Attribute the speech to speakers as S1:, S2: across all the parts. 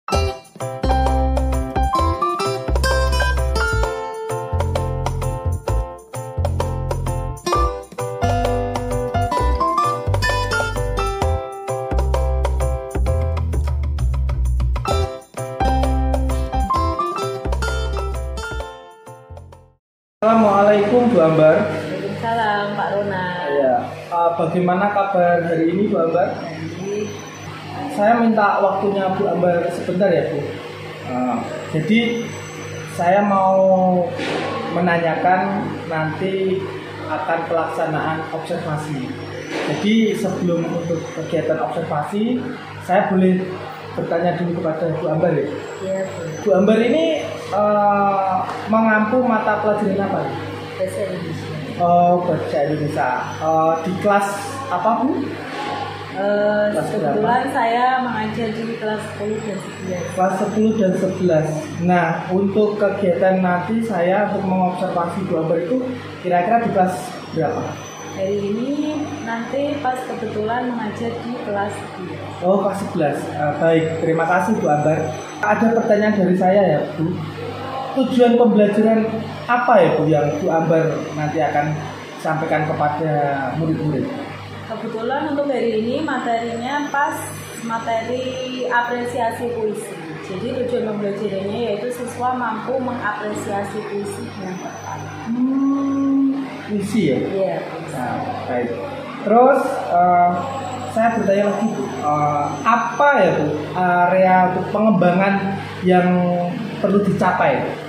S1: Assalamualaikum Bu Ambar.
S2: Waalaikumsalam Pak Rona.
S1: Ya, bagaimana kabar hari ini Bu Ambar? Saya minta waktunya Bu Ambar sebentar ya Bu. Jadi saya mau menanyakan nanti akan pelaksanaan observasi. Jadi sebelum untuk kegiatan observasi, saya boleh bertanya dulu kepada Bu Ambar ya?
S2: Iya Bu.
S1: Bu Ambar ini mengampu mata pelajaran apa?
S2: Bahasa Indonesia.
S1: Oh, bahasa Indonesia. Di kelas apa Bu?
S2: Kebetulan saya mengajar di kelas 10 dan 11.
S1: Kelas 10 dan 11. Nah, untuk kegiatan nanti saya untuk mengobservasi Bu Ambar itu kira-kira di kelas berapa?
S2: Hari ini nanti pas kebetulan mengajar di kelas 11.
S1: Oh, kelas 11. Baik, terima kasih Bu Ambar. Ada pertanyaan dari saya ya Bu. Tujuan pembelajaran apa ya Bu yang Bu Ambar nanti akan sampaikan kepada murid-murid?
S2: Kebetulan untuk hari ini materinya pas materi apresiasi puisi. Jadi tujuan pembelajarannya yaitu siswa mampu mengapresiasi puisi dengan tepat.
S1: Puisi ya?
S2: Iya.
S1: Nah, baik. Terus saya bertanya lagi Bu, apa ya Bu area untuk pengembangan yang perlu dicapai?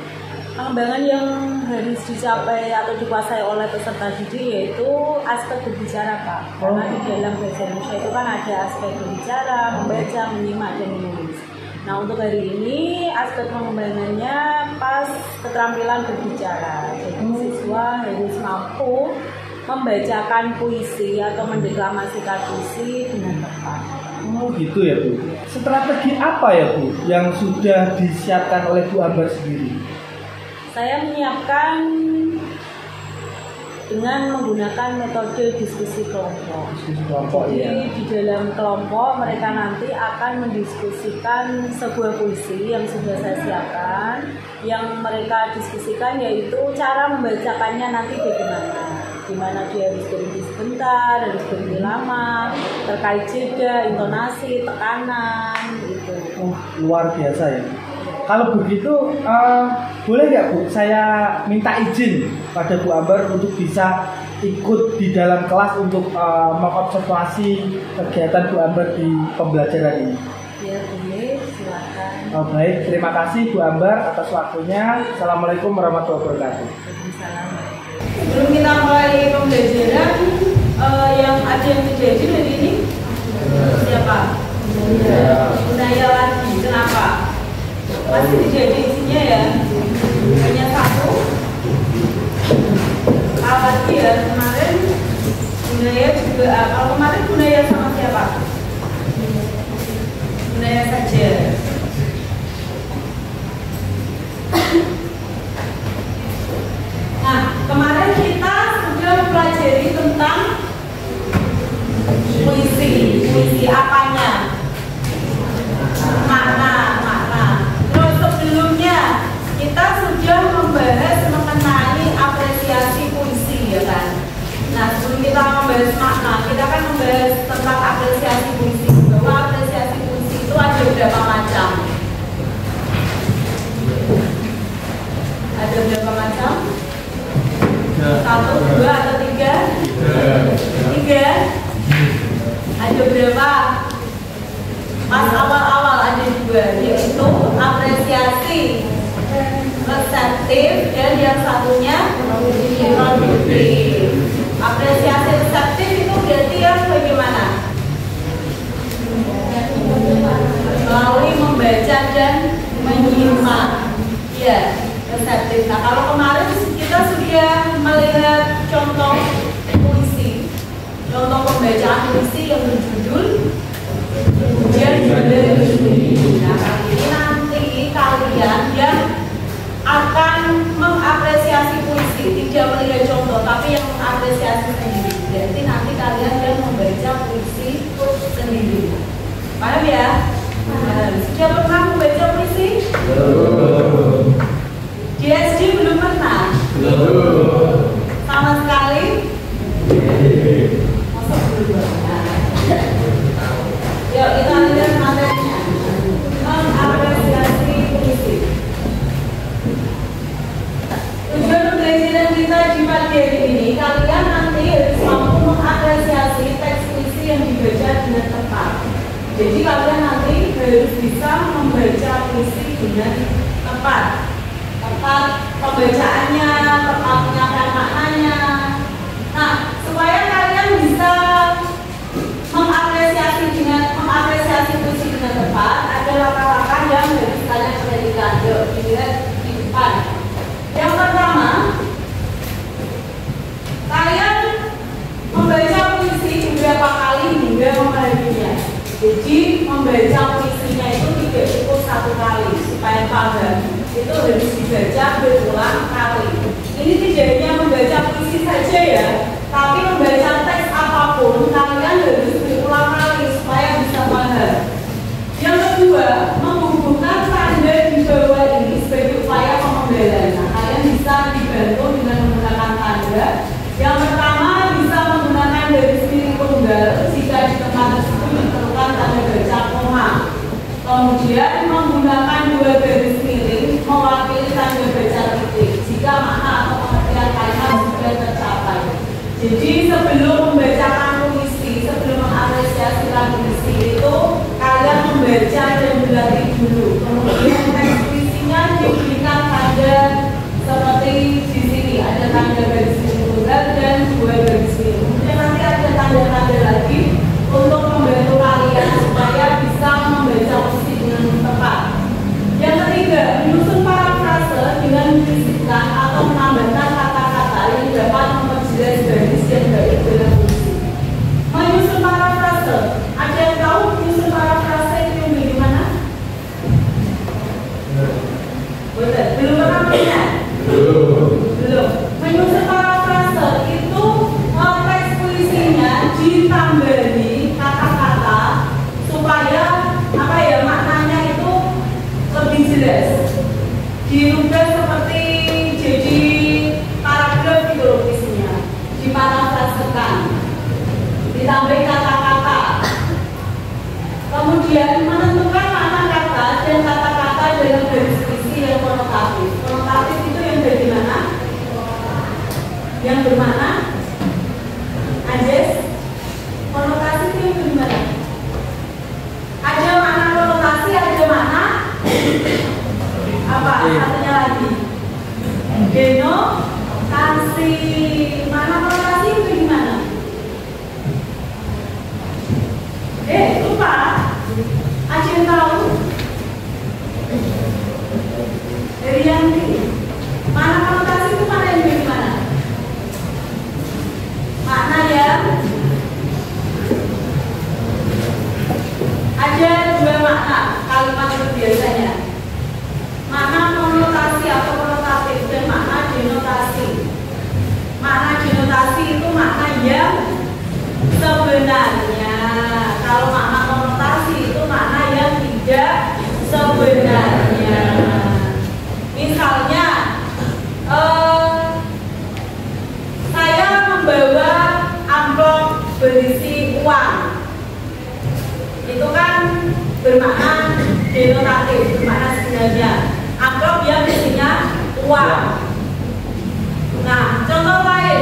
S2: Pengembangan yang harus dicapai atau dikuasai oleh peserta didik yaitu aspek berbicara Pak. Karena di dalam bahasa Indonesia itu kan ada aspek berbicara, membaca, menyimak, dan menulis. Nah untuk hari ini aspek pengembangannya pas keterampilan berbicara. Jadi siswa harus mampu membacakan puisi atau mendeklamasikan puisi dengan tepat.
S1: Oh gitu ya Bu. Strategi apa ya Bu yang sudah disiapkan oleh Bu Ambar sendiri?
S2: Saya menyiapkan dengan menggunakan metode diskusi kelompok.
S1: Diskusi kelompok.
S2: Jadi
S1: Ya.
S2: di dalam kelompok mereka nanti akan mendiskusikan sebuah puisi yang sudah saya siapkan. Yang mereka diskusikan yaitu cara membacakannya nanti bagaimana. Dimana dia harus berhenti sebentar, harus berhenti lama, terkait jeda, intonasi, tekanan, gitu.
S1: Oh, luar biasa ya. Kalau begitu, boleh nggak Bu, saya minta izin pada Bu Ambar untuk bisa ikut di dalam kelas untuk mengobservasi kegiatan Bu Ambar di pembelajaran ini?
S2: Ya boleh, silakan.
S1: Oh, baik, terima kasih Bu Ambar atas waktunya. Assalamualaikum warahmatullahi wabarakatuh.
S2: Waalaikumsalam.
S3: Sebelum kita mulai pembelajaran, yang ada yang terjadi hari ini siapa? Bunaya lagi. Kenapa? Masih terjadi isinya ya? Hanya satu. Apalagi ya kemarin Bunaya juga. Kalau kemarin Bunaya sama siapa? Bunaya saja. Nah, kemarin kita sudah mempelajari tentang puisi. Puisi apanya? Makna. Terus sebelumnya kita sudah membahas mengenai apresiasi puisi, ya kan? Nah, sebelum kita membahas makna, kita akan membahas tentang apresiasi puisi. Bahwa apresiasi puisi itu ada berapa macam? Ada berapa macam? 1, 2, atau 3? 3. Ada berapa? Pas awal-awal ada 2, yaitu apresiasi reseptif dan yang satunya produktif. Apresiasi reseptif itu berarti yang bagaimana? Melalui membaca dan menyimak. Ya, reseptif. Nah, kalau kemarin kita sudah melihat contoh puisi, contoh pembacaan puisi yang berjudul Hujan Berduri. Nah, ini nanti kalian yang akan mengapresiasi puisi, tidak melihat contoh, tapi yang mengapresiasi sendiri. Jadi nanti kalian yang membaca puisi sendiri. Paham ya? Sudah pernah membaca membaca puisi dengan tepat pembacaannya, tepat menyampaikan maknanya. Nah, supaya kalian bisa mengapresiasi puisi dengan tepat, ada langkah-langkah yang harus kalian perhatikan. Yuk, dilihat di depan. Yang pertama, kalian membaca puisi beberapa kali hingga memahaminya. Jadi membaca puisinya itu tidak cukup satu kali supaya paham. Itu harus dibaca berulang kali. Ini tidak hanya membaca puisi saja ya, tapi membaca teks apapun kalian harus berulang kali supaya bisa paham. Yang kedua, menghubungkan tanda di bawah ini sebagai upaya pembelaan. Nah, kalian bisa dibantu dengan menggunakan tanda. Yang pertama, bisa menggunakan garis miring tunggal jika di tempat tersebut diperlukan tanda baca koma. Kemudian menggunakan dua garis miring mewakili tanda baca titik jika makna atau pengertian kalimat sudah tercapai. Jadi sebelum membacakan puisi, sebelum mengapresiasikan puisi itu kalian membaca dan berlatih dulu. Kemudian teks puisinya diberikan tanda seperti di sini ada tanda garis miring tunggal dan dua garis miring. Kemudian nanti ada tanda-tanda lagi untuk membantu kalian supaya bisa membaca puisi dengan tepat. Yang ketiga, menyusun parafrase dengan menyisipkan atau menambahkan kata-kata yang dapat memperjelas garis yang baik dalam puisi. Menyusun parafrase, ada yang tahu menyusun parafrase itu yang bagaimana? Betul, belum pernah punya? Belum. Menyusun parafrase itu teks puisinya ditambahi kata-kata supaya maknanya itu lebih jelas. Dirubah seperti jadi paragraf gitu loh puisinya. Diparafrasekan. Ditambahi kata-kata. Kemudian menentukan makna kata dan kata-kata dalam garis puisi yang konotatif. Konotatif itu yang bagaimana? Yang bermakna Anjes, konotasi itu yang bagaimana? Ada makna konotasi, ada makna apa? Satunya lagi denotasi. Makna konotasi itu bagaimana? Lupa. Ada yang tahu? Rianti, makna konotasi itu mana yang bagaimana? Makna yang ada dua makna kalimat itu biasanya. Makna konotasi atau konotatif dan makna denotasi. Makna denotasi itu makna yang sebenarnya. Kalau makna konotasi itu makna yang tidak sebenarnya. Misalnya saya membawa amplop berisi uang, itu kan bermakna denotatif, bermakna sebenarnya amplop yang isinya uang. Nah, contoh lain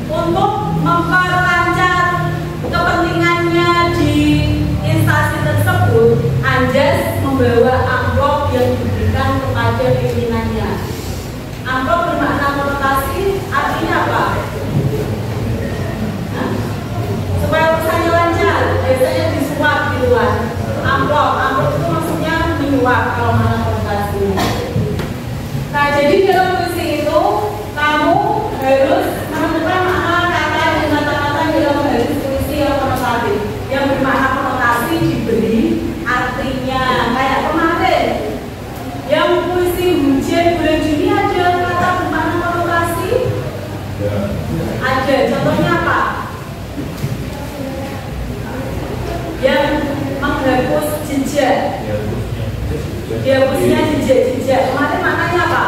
S3: untuk memperlancar kepentingannya di instansi tersebut, Anjas membawa amplop yang diberikan kepada pimpinannya. Amplop bermakna konotasi, artinya apa? Supaya urusannya lancar, biasanya disuap di luar. Amplop itu maksudnya menyuap kalau mana konotasinya. Nah, jadi dalam puisi itu kamu harus menentukan makna kata dan kata-kata dalam garis puisi yang konotatif. Yang bermakna konotasi diberi artinya. Kayak kemarin yang puisi hujan bulan Juni ada kata bermakna konotasi. Ada, contohnya apa? Yang menghapus jejak. Dihapusnya jejak-jejak. Kemarin maknanya apa?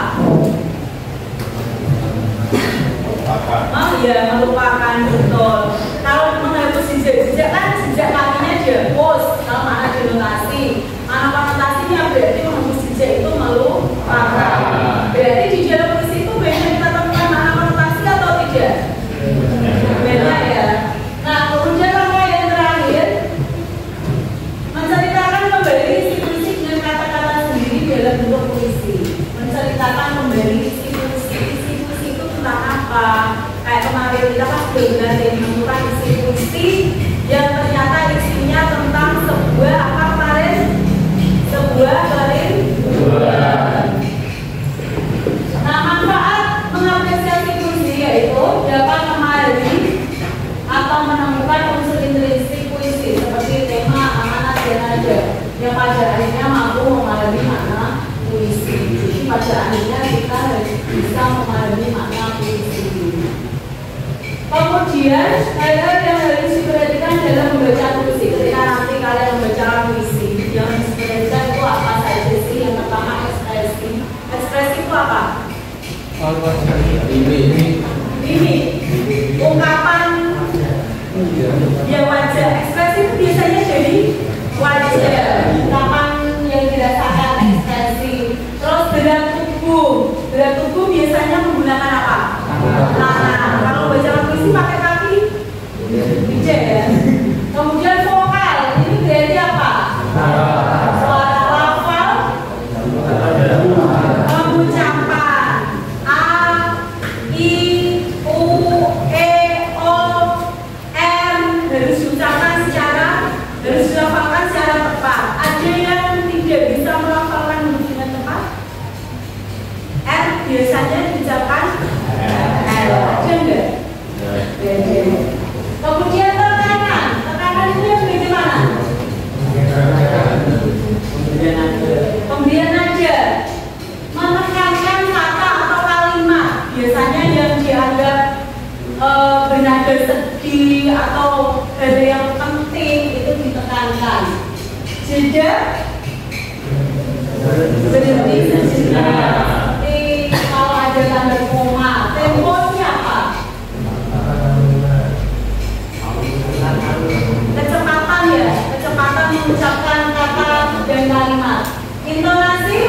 S3: Ya, melupakan, betul. Kalau menghapus jejak-jejak kan jejak kakinya dihapus. Kalau makna denotasi, makna konotasinya berarti menghapus jejak itu melupakan. Berarti di dalam puisi itu banyak kita temukan makna konotasi atau tidak? Beda ya. Nah, kemudian langkah yang terakhir menceritakan kembali isi puisi dengan kata sebenarnya menemukan isi puisi yang ternyata isinya tentang sebuah apa kemarin? Sebuah kerinduan. Nah, manfaat mengapresiasi puisi yaitu dapat memahami atau menemukan unsur intrinsik puisi seperti tema, amanat, dan nada yang pada akhirnya mampu memahami makna puisi. Jadi pada akhirnya kita harus bisa memahami makna puisi. Kemudian hal-hal yang harus diperhatikan dalam membaca puisi ketika nanti kalian membaca puisi yang harus diperhatikan itu apa saja sih? Yang pertama ekspresi. Ekspresi itu apa? Ini ungkapan ya wajah. Ekspresi itu biasanya jadi wajah, ungkapan yang dirasakan ekspresi. Terus gerak tubuh biasanya menggunakan apa? Tangan. Kalau baca puisi pakai kaki, bisa ya. Kemudian vokal, ini berarti apa? Suara lafal, pengucapan A, I, U, E, O, M harus diucapkan harus dilafalkan secara tepat. Ada yang tidak bisa melafalkan dengan tepat? R biasanya diucapkan L. Ada enggak? Kemudian tekanan itu yang bagaimana? Pemberian nada, menekankan kata atau kalimat, biasanya yang dianggap bernada sedih atau hal yang penting itu ditekankan. Jeda, berhenti sejenak. Seperti kalau ada tanda koma, temponya apa? Kecepatan ya, kecepatan mengucapkan kata dan kalimat. Intonasi,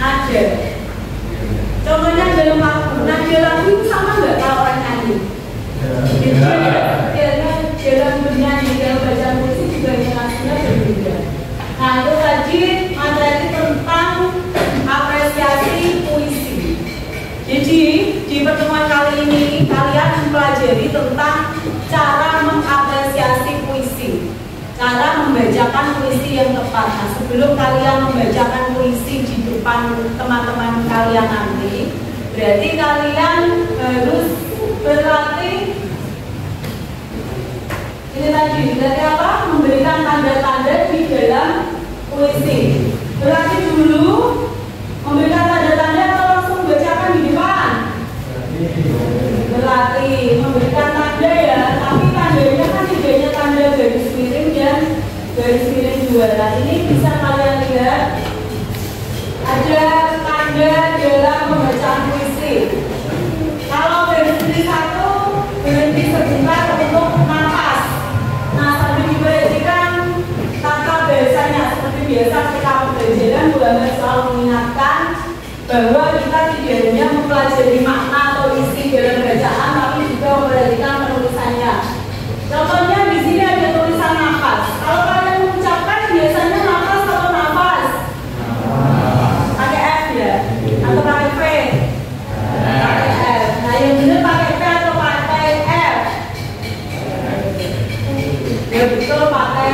S3: nada. Contohnya dalam lagu, nada lagu itu sama nggak kalau orang nyanyi? Dalam bernyanyi, dalam bacaan puisi juga intonasinya berbeda. Nah itu tadi materi tentang apresiasi puisi. Jadi di pertemuan kali ini kalian mempelajari tentang cara mengapresiasi puisi, cara membacakan puisi yang tepat. Nah, sebelum kalian membacakan puisi di depan teman-teman kalian nanti, berarti kalian harus berlatih. Ini tadi berarti apa? Memberikan tanda-tanda di dalam puisi. Berlatih dulu, memberikan tanda-tanda atau langsung bacakan di depan. Berlatih, memberikan tanda ya, tapi tandanya kan tidaknya tanda garis miring dan garis miring dua. Nah ini bisa kalian lihat ada tanda dalam pembacaan puisi. Kalau garis miring satu berhenti sebentar untuk nafas. Nah sambil diperhatikan tata bahasanya seperti biasa ketika pembelajaran Bu Amel selalu mengingatkan bahwa kita tidak hanya mempelajari makna atau isi dalam bacaan, tapi juga memperhatikan penulisannya. Contohnya di sini ada tulisan nafas. Kalau kalian mengucapkan biasanya nafas atau nafas? Pakai F ya? Atau pakai P? Pakai F. Nah yang benar pakai P atau pakai F? Ya betul pakai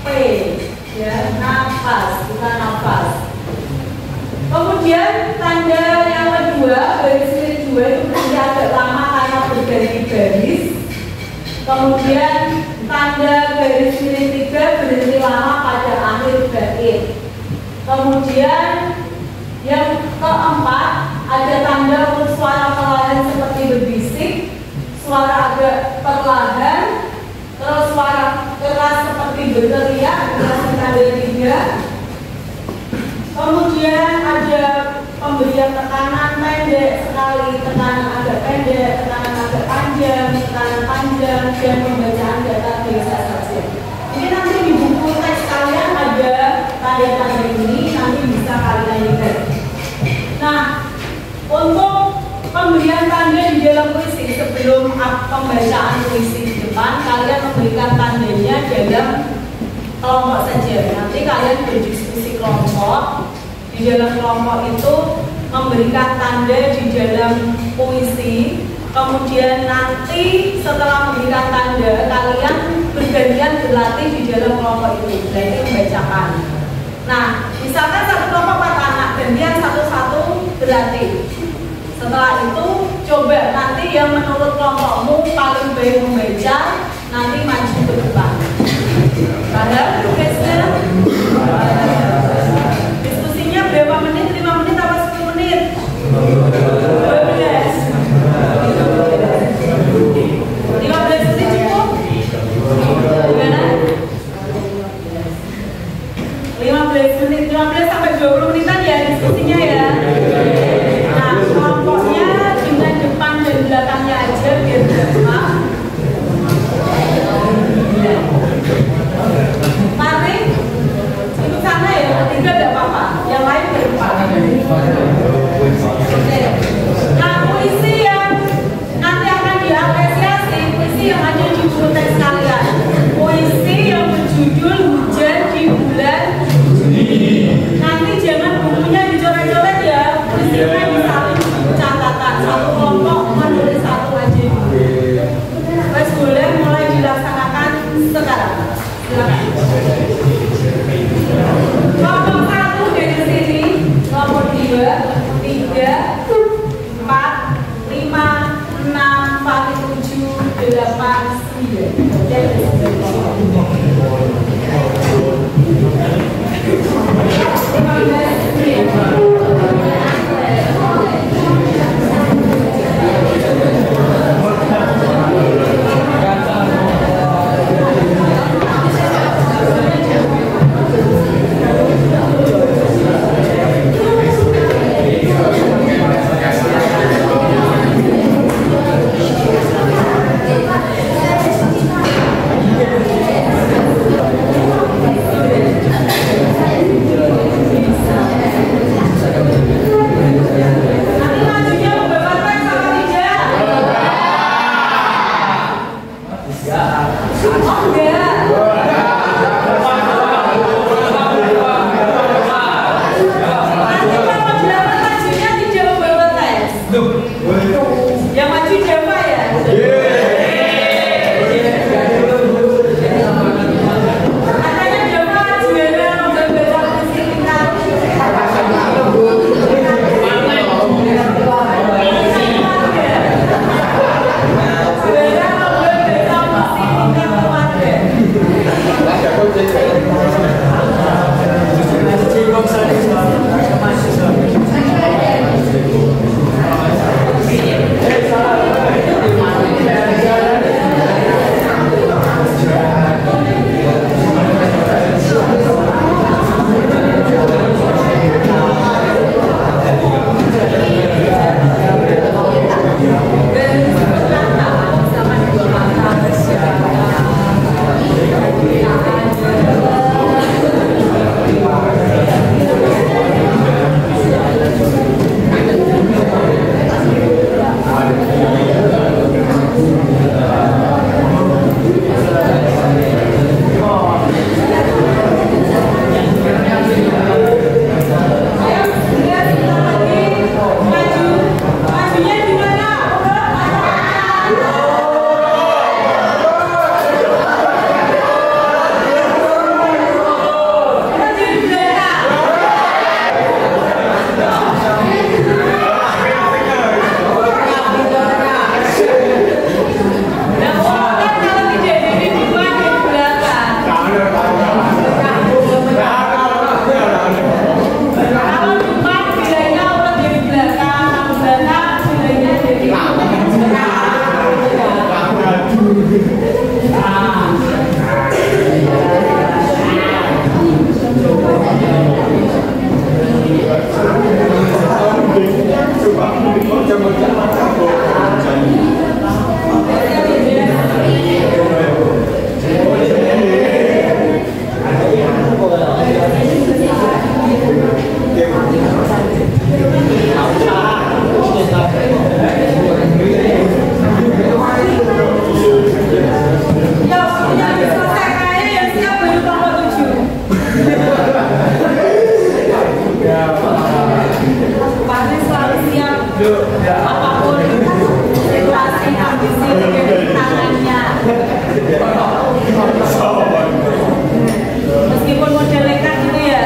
S3: P. Ya nafas, bukan nafas. Kemudian tanda yang kedua, garis miring dua itu berarti agak lama karena bergaris-garis. Kemudian tanda garis miring tiga berhenti lama pada akhir bait. Kemudian yang keempat ada tanda untuk suara perlahan seperti berbisik, suara agak perlahan, terus suara keras seperti berteriak, tanda tiga. Kemudian ada pemberian tekanan pendek sekali, tekanan agak pendek, tekanan agak panjang, tekanan panjang, dan pembacaan data biasa saja. Jadi nanti di buku teks kalian ada tanda-tanda ini, nanti bisa kalian lihat. Nah, untuk pemberian tanda di dalam puisi sebelum pembacaan puisi di depan, kalian memberikan tandanya dalam kelompok saja. Nanti kalian berdiskusi kelompok. di dalam kelompok itu memberikan tanda di dalam puisi. Kemudian nanti setelah memberikan tanda, kalian bergantian berlatih di dalam kelompok itu, berarti membacakan. Nah, misalkan satu kelompok 4 anak, gantian satu-satu berlatih. Setelah itu, coba nanti yang menurut kelompokmu paling baik membaca, nanti maju ke depan. Paham, guysnya? Diskusinya berapa menit? 5 menit atau 10 menit? 12. 15 menit cukup? Gimana? 15 sampai 20 menitan ya diskusinya ya. Nah, kelompoknya dengan depan dan belakangnya aja biar gampang. Tarik ikut sana ya, ketiga tidak apa-apa, yang lain berdepan. Oke. Nah, puisi yang nanti akan diapresiasi, puisi yang ada di buku teks kalian. Puisi yang berjudul Hujan di Bulan Juni. Nanti jangan bukunya dicoret-coret ya, puisinya disalin catatan. Satu kelompok menulis satu aja. Wes boleh mulai dilaksanakan sekarang. Silakan. Kelompok 1 dari sini, kelompok 2, 3, 4, 5, 6, 7, 8,
S1: Oke.
S3: apapun situasi kondisi di tangannya. Meskipun model nekat gitu ya.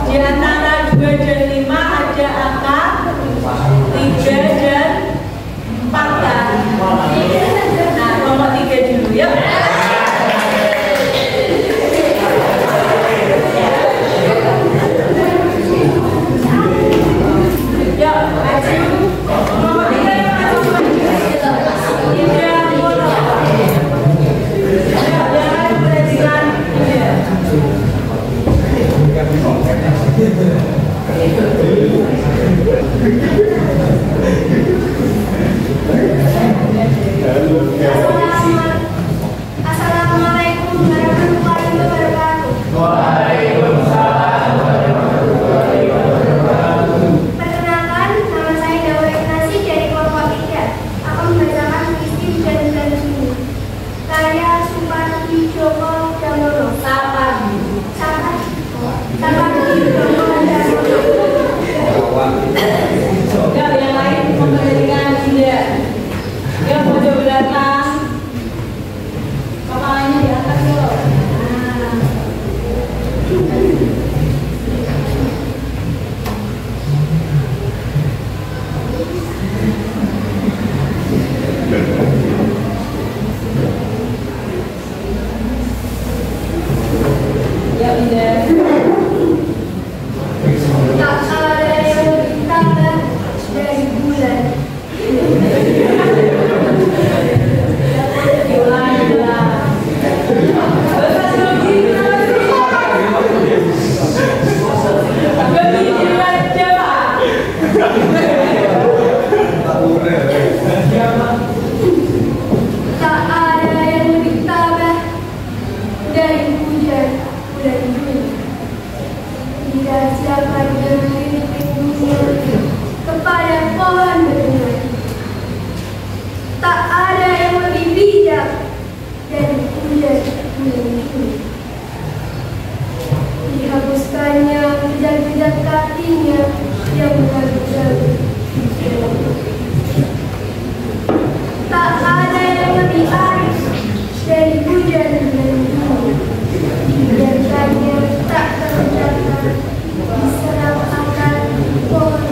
S3: Di antara 2 dan 5 ada angka 3 dan 4 kan? Nah, nomor 3 dulu ya. Ya, maju. Nomor 3 yang maju. Tidak boleh. Ya, jangan perhatikan.
S4: Assalamualaikum warahmatullahi wabarakatuh.
S5: Waalaikumsalam warahmatullahi wabarakatuh.
S4: Perkenalkan, nama saya Dawa Ignasi dari kelompok 3. Aku membacakan puisi Hujan-Hujan Sunyi karya Supardi Djoko Damono. Sapardi Djoko Damono.
S3: Enggak, yang lain memperhatikan tidak. Ya, pojok belakang. Kepalanya di atas yuk. Ya, udah.
S4: Tak ada yang ditambah dari bulan. Tak ada yang lebih tabah dari hujan bulan Juni. Dirahasiakan dengan dunia kepada pohon berbunga. Tak ada yang lebih bijak dari hujan bulan Juni. Dihapuskannya jejak-jejak kakinya yang berlalu-lalu. Tak ada yang lebih arif dari hujan bulan Juni. Dibiarkannya tak terletakkan diserap akar pohon.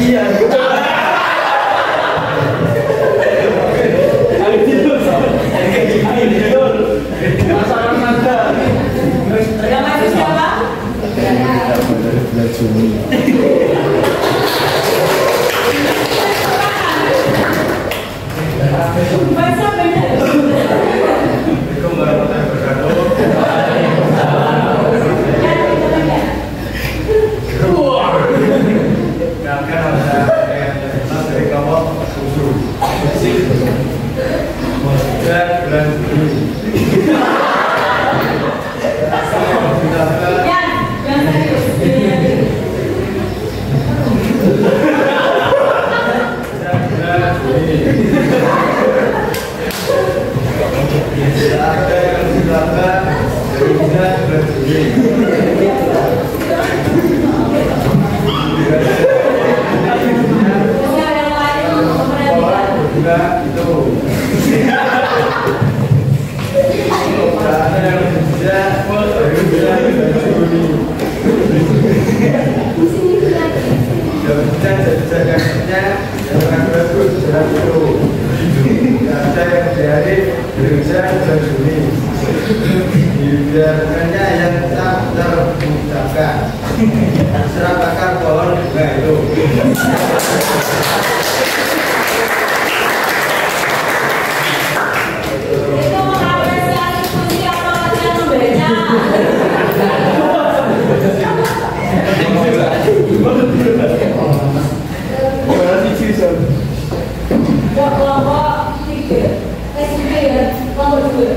S1: gajian. Masalah ada.
S3: Yang maju siapa? Baca benar.
S5: Biarkannya yang tak terbukakan. Serap bakar pohon juga itu.
S3: Itu mengapresiasi fungsi apa kalian membaca. Kelompok 3, ya, kelompok 2. Biasanya apa dulu?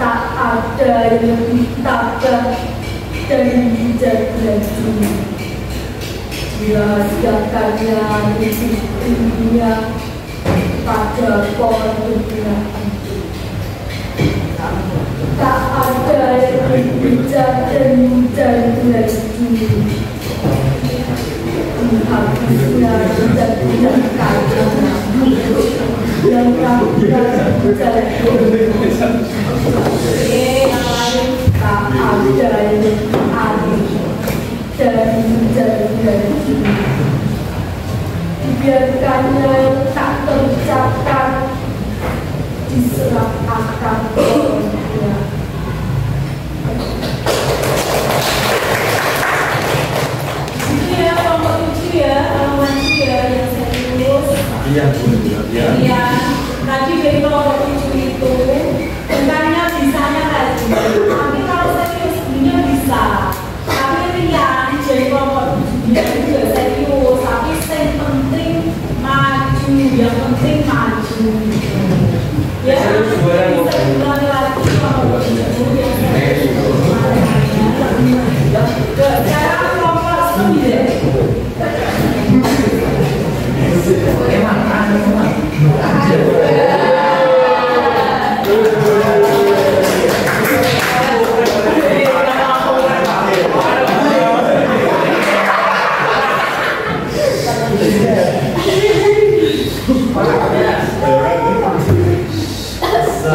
S3: Tak ada yang lebih tabah dari bijak dan jujur. Dirahasiakannya di dunia pada pohon dunia. Tak ada yang lebih bijak dan dari jujur. Habisnya bijak dan kaya. Yang rakyat berjalan tak ada yang adil dan menjadi dibiarkannya tak terucapkan diserap akan dunia. Ini ya kelompok 7 ya, halaman 7 ya yang serius. Iya, tadi dari kelompok 7 itu bukannya bisanya tadi, tapi kalau serius sebenarnya bisa. Tapi Rian dari kelompok 7 dia juga serius, tapi yang penting maju, yang penting maju. Ya, bisa diulangi lagi kelompok 7 yang serius. Sekarang kelompok 9.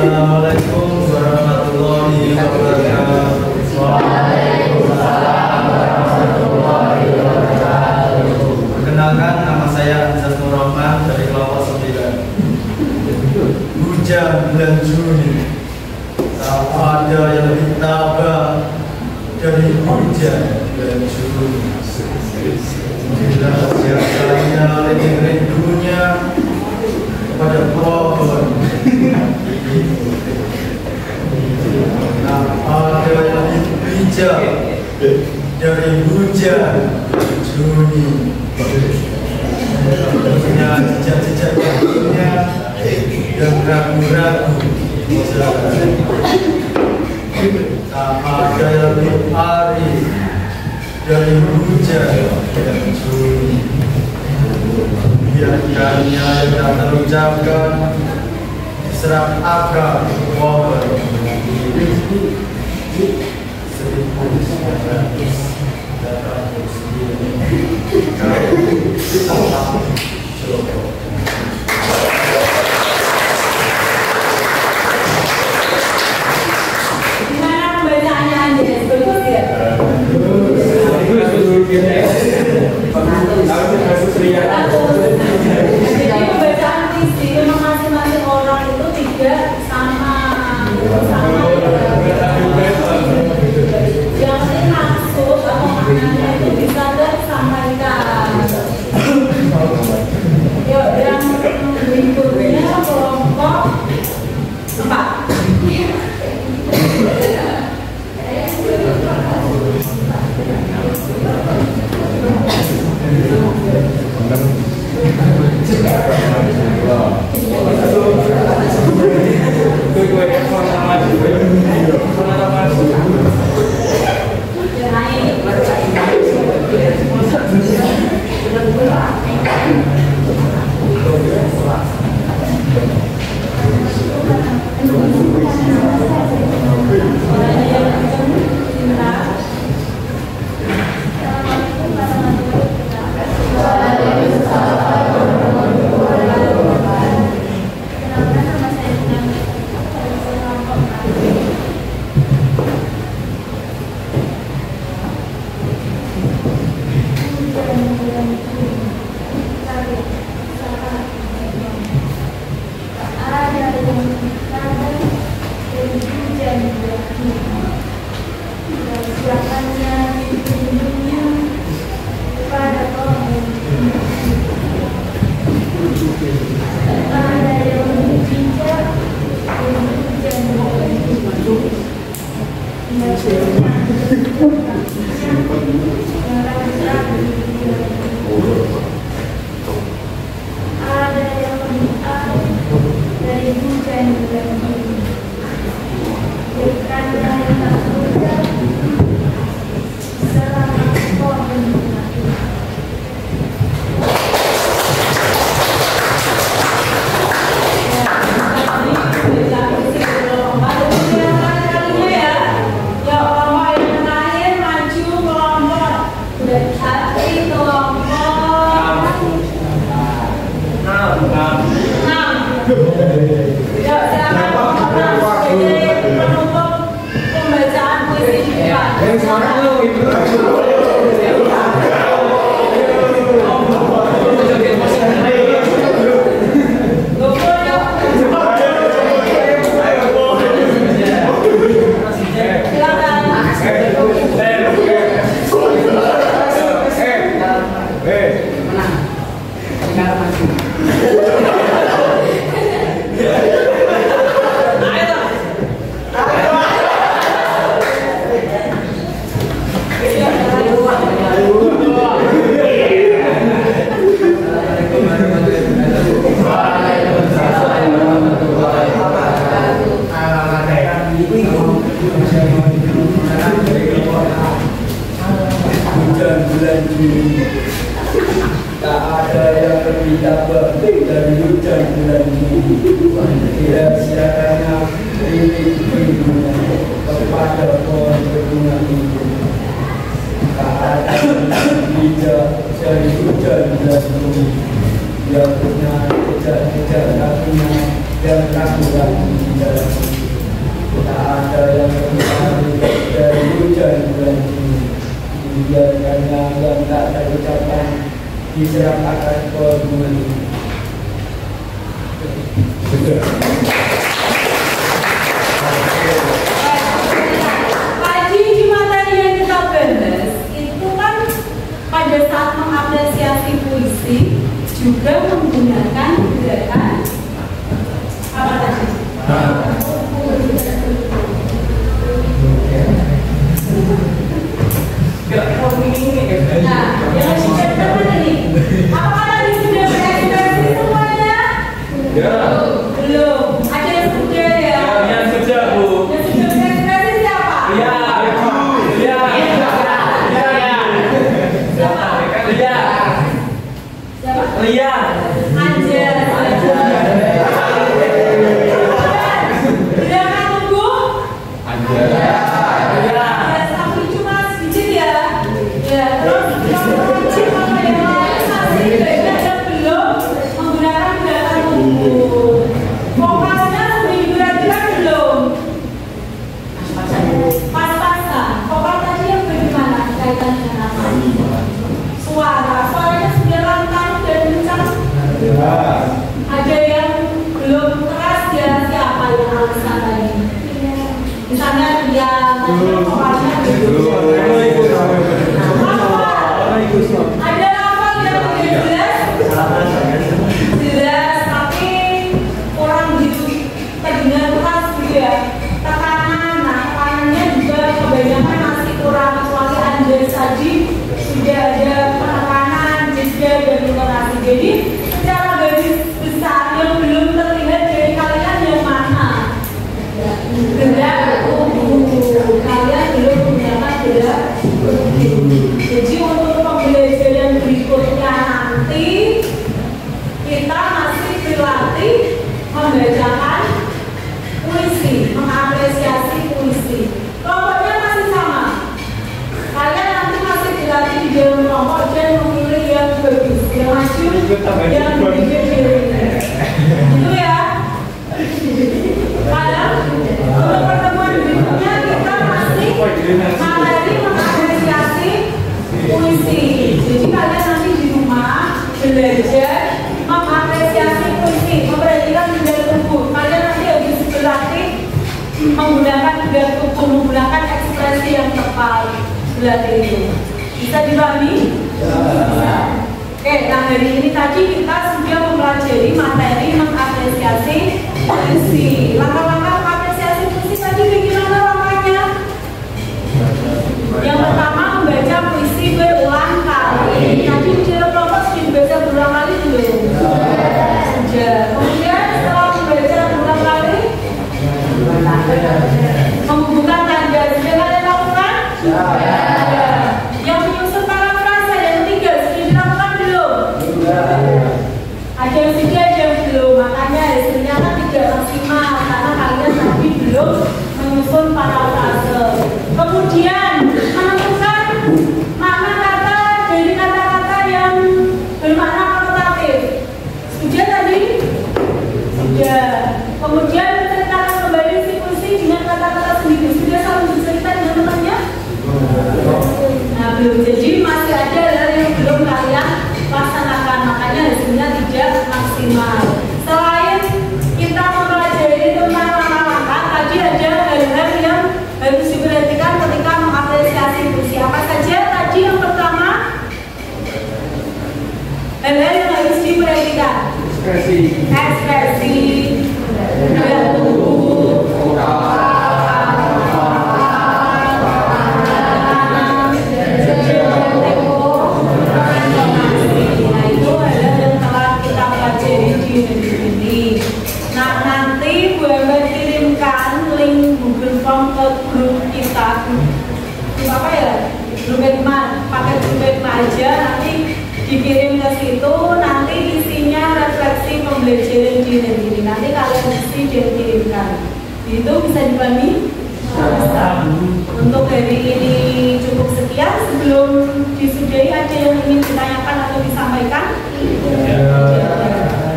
S5: Assalamualaikum warahmatullahi wabarakatuh. Waalaikumsalam warahmatullahi wabarakatuh. Perkenalkan, nama saya Anzaz Nur Rahman dari kelompok 9. Hujan bulan Juni, tak ada yang lebih tabah dari hujan bulan Juni. Bila siapanya rindu-rindunya pada pohon, tak ada yang lebih bijak dari hujan Juni. Punya jejak-jejak kakinya yang ragu-ragu, tak ada yang lebih arif dari hujan Juni. Biarkannya yang tak terucapkan diserap akar pohon 1989.
S3: Gimana pembacaannya Anjas? Bagus ya? Jadi pembacaan puisi memang masing-masing orang itu tidak sama. Yang penting maksud atau maknanya itu bisa tersampaikan. Yuk, yang berikutnya kelompok 4.
S6: Tak ada yang lebih tabah dari hujan bulan Juni. Sia-siakannya rindu-rindunya kepada pohon berbunga hijau. Tak ada yang bijak dari hujan bulan Juni. Dia punya jejak-jejak kakinya dan ragu-ragu di dalam diserahkan pengumum.
S3: Tadi di materi yang kita bahas itu kan pada saat mengapresiasi puisi juga menggunakan gerakan apa tadi? Nah, yang diciptakan tadi, apakah tadi sudah berekspresi semuanya?
S6: Ya.
S3: Belum. Ada yang sudah ya?
S6: Yang sudah, Bu.
S3: Yang sudah berekspresi siapa?
S6: Iya. Iya.
S3: Siapa?
S6: Iya.
S3: Siapa?
S6: Iya.
S3: Anjas. Udah kan tunggu?
S6: Iya.
S3: Ya, tapi cuma sedikit ya. Ya, terus kalau wajib apa yang lain masih belajar belum menggunakan gerakan tubuh. Fokusnya sudah diperhatikan belum? Pas-pasan. Fokus tadi yang bagaimana kaitannya dengan apa? Suara. Suaranya sudah lantang dan kencang. Ada yang belum keras ya, siapa yang alasan tadi? Misalnya dia vokalnya ada apa yang tidak jelas tapi orang gitu terdengar keras gitu ya, tekanan. Nah, tekanannya juga kebanyakan masih kurang, kecuali Anjas tadi sudah ada penekanan, jeda dan intonasi. Jadi secara garis besar yang belum terlihat dari kalian yang mana? Gerak tubuh. Kalian belum menggunakan gerak tubuh. Jadi untuk pembelajaran berikutnya nanti kita masih berlatih membacakan puisi, mengapresiasi puisi. Kelompoknya masih sama. Kalian nanti masih berlatih di dalam kelompok dan memilih yang bagus, yang maju, yang berpikir dirinya. Itu ya. Kadang untuk pertemuan berikutnya kita masih materi mengapresiasi puisi. Jadi kalian nanti di rumah belajar mengapresiasi puisi, memperhatikan gerak tubuh. Kalian nanti harus berlatih menggunakan gerak tubuh, menggunakan ekspresi yang tepat. Berlatih itu bisa dipahami? Oke, nah hari ini tadi kita sudah mempelajari materi mengapresiasi puisi. Langkah-langkah mengapresiasi puisi tadi bagaimana langkahnya? Yang pertama membaca puisi berulang kali. Tadi di dalam kelompok sudah dibaca berulang kali belum? Sudah. Kemudian setelah membaca berulang kali, menghubungkan tanda. Sudah kalian lakukan? Yang menyusun parafrase yang ketiga sudah dilakukan belum? Ada yang sudah, ada yang belum. Makanya hasilnya kan tidak maksimal karena kalian tadi belum menyusun parafrase. Kemudian menentukan makna kata dari kata-kata yang bermakna konotatif. Sudah tadi? Sudah. Kemudian menceritakan kembali si puisi dengan kata-kata sendiri. Sudah selalu bercerita dengan temannya? Nah, belum. Jadi masih ada hal yang belum kalian laksanakan, makanya hasilnya tidak maksimal. Selain kita mempelajari tentang langkah-langkah, tadi ada hal-hal yang harus diperhatikan ketika mengapresiasi puisi. Apa saja tadi? Yang pertama, hal-hal yang harus diperhatikan. Ekspresi, gerak tubuh, nah nanti Bu Amber kirimkan link Google Form ke grup kita. Grup apa ya? Grup Edma, pakai grup Edma aja, nanti dikirim ke situ. Nanti isinya refleksi pembelajaran di negeri. Nanti kalian isi dan kirimkan. Itu bisa dipahami? Untuk hari ini cukup sekian. Sebelum disudahi, ada yang ingin ditanyakan atau disampaikan?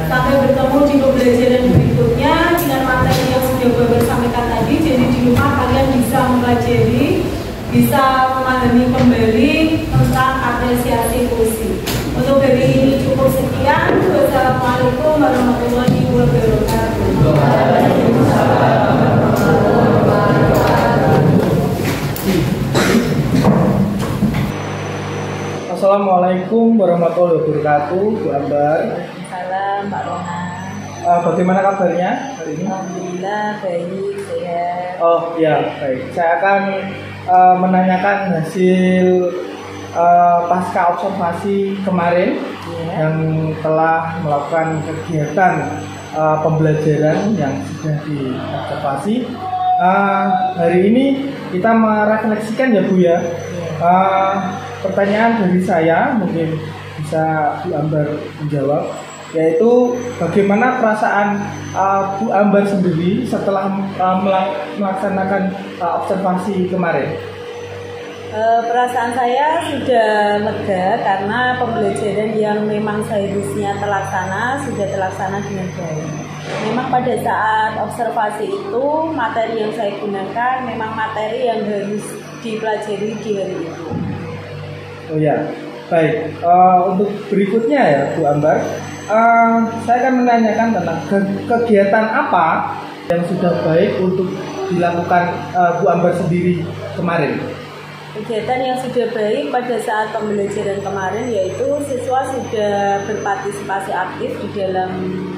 S3: Sampai bertemu di pembelajaran berikutnya dengan materi yang sudah Bapak sampaikan tadi. Jadi di rumah kalian bisa mempelajari, bisa memahami kembali tentang apresiasi puisi. Untuk hari
S1: warahmatullahi wabarakatuh, Bu Ambar.
S2: Waalaikumsalam, Pak Rona.
S1: Bagaimana kabarnya hari ini?
S2: Alhamdulillah baik, sehat.
S1: Oh ya, baik. Saya akan menanyakan hasil pasca observasi kemarin yang telah melakukan kegiatan pembelajaran yang sudah diobservasi. Hari ini kita merefleksikan ya Bu ya. Pertanyaan dari saya mungkin bisa Bu Ambar menjawab, yaitu bagaimana perasaan Bu Ambar sendiri setelah melaksanakan observasi kemarin?
S2: Perasaan saya sudah lega karena pembelajaran yang memang seharusnya sudah terlaksana dengan baik. Memang pada saat observasi itu materi yang saya gunakan memang materi yang harus dipelajari di hari itu.
S1: Oh ya, baik. Untuk berikutnya ya Bu Ambar, saya akan menanyakan tentang kegiatan apa yang sudah baik untuk dilakukan Bu Ambar sendiri kemarin.
S2: Kegiatan yang sudah baik pada saat pembelajaran kemarin yaitu siswa sudah berpartisipasi aktif di dalam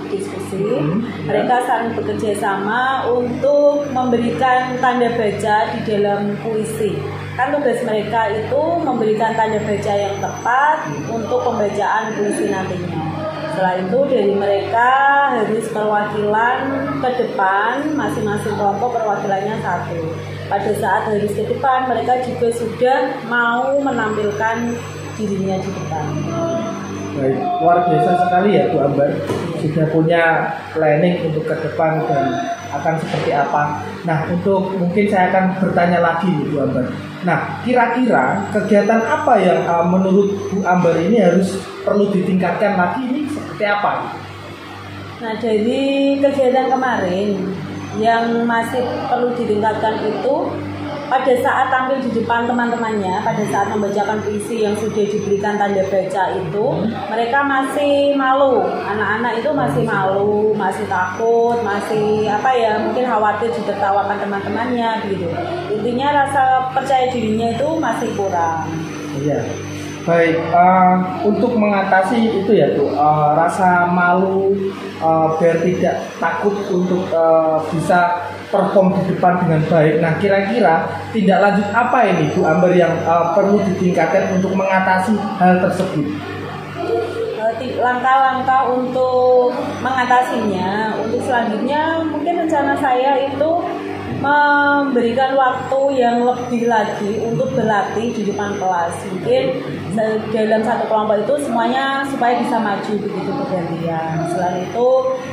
S2: diskusi. Mereka saling bekerja sama untuk memberikan tanda baca di dalam puisi. Kan tugas mereka itu memberikan tanda baca yang tepat untuk pembacaan puisi nantinya. Setelah itu dari mereka harus perwakilan ke depan, masing-masing kelompok perwakilannya satu. Pada saat harus ke depan, mereka juga sudah mau menampilkan dirinya di depan.
S1: Baik, luar biasa sekali ya Bu Ambar, sudah punya planning untuk ke depan dan akan seperti apa. Nah, untuk mungkin saya akan bertanya lagi Bu Ambar. Nah, kira-kira kegiatan apa yang menurut Bu Ambar ini harus perlu ditingkatkan lagi, ini seperti apa?
S2: Nah, dari kegiatan kemarin yang masih perlu ditingkatkan itu pada saat tampil di depan teman-temannya, pada saat membacakan puisi yang sudah diberikan tanda baca itu, mereka masih malu. Anak-anak itu masih malu, masih takut, masih mungkin khawatir ditertawakan teman-temannya gitu. Intinya rasa percaya dirinya itu masih kurang.
S1: Iya. Baik, untuk mengatasi itu ya Bu, rasa malu biar tidak takut untuk bisa perform di depan dengan baik. Nah, kira-kira tindak lanjut apa ini Bu Ambar yang perlu ditingkatkan untuk mengatasi hal tersebut?
S2: Langkah-langkah untuk mengatasinya, untuk selanjutnya mungkin rencana saya itu memberikan waktu yang lebih lagi untuk berlatih di depan kelas. Mungkin dalam satu kelompok itu semuanya supaya bisa maju begitu bergantian. Selain itu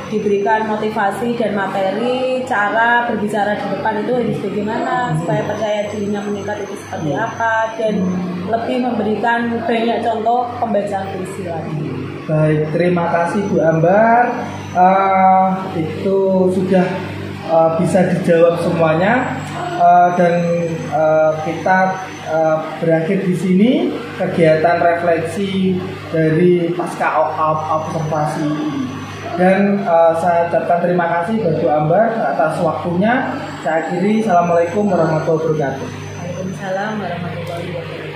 S2: diberikan motivasi dan materi cara berbicara di depan itu harus bagaimana supaya percaya dirinya meningkat itu seperti apa, dan lebih memberikan banyak contoh pembacaan puisi lagi.
S1: Baik, terima kasih Bu Ambar. Itu sudah bisa dijawab semuanya, dan kita berakhir di sini kegiatan refleksi dari pasca observasi ini. Dan saya ucapkan terima kasih buat Bu Ambar atas waktunya. Saya akhiri, assalamualaikum warahmatullahi wabarakatuh.
S2: Waalaikumsalam warahmatullahi wabarakatuh.